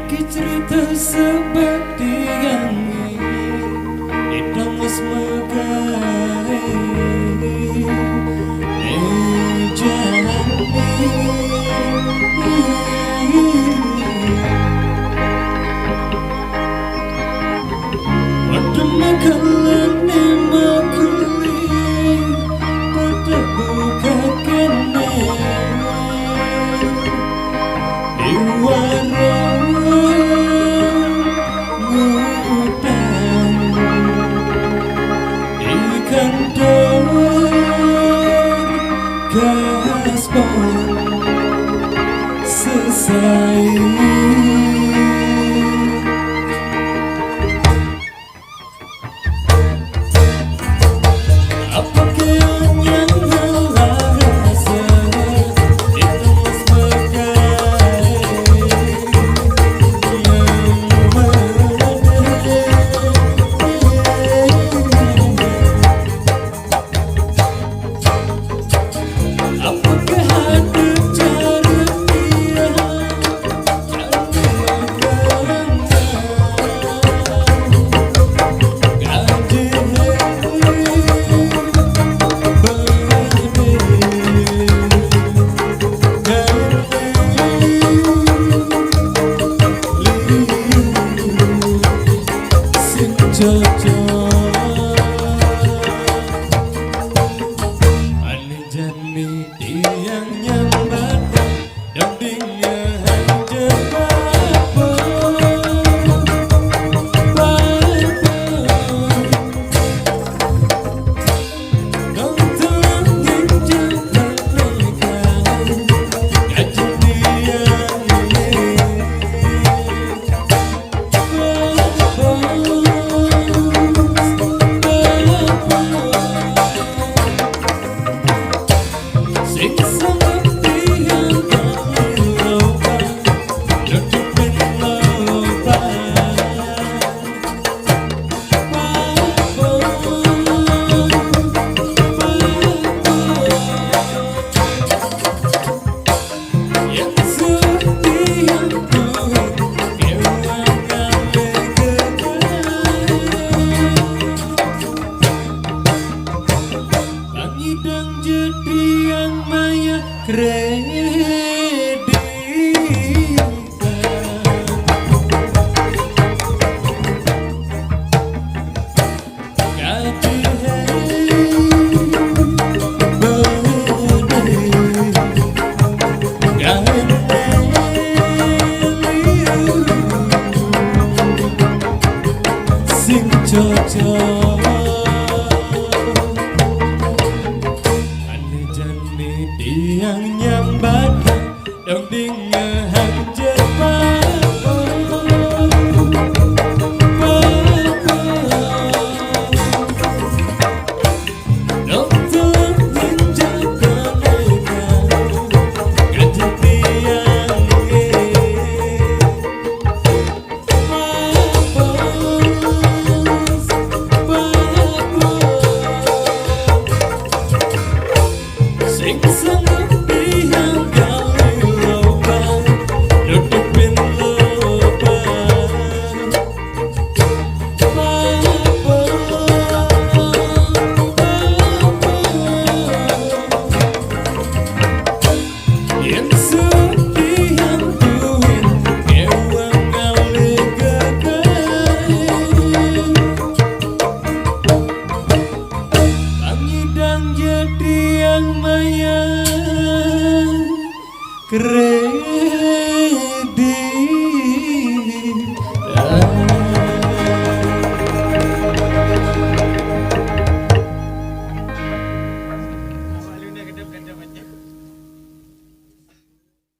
Iki cerita seperti yang itu mas megai waktu makalan ni makuli pada buka kene diwara ngutang di kantor gaspol selesai. Ani jani tiang nyambat dongdingnya hancur bapa dong tuang ginjal pernikahan gaji tiang dan jadi yang maya kredit sing cocok tiang nyambat dongdingnya hancur bapa dong tuang ginjal pernikahan gaji tiang sing sanggup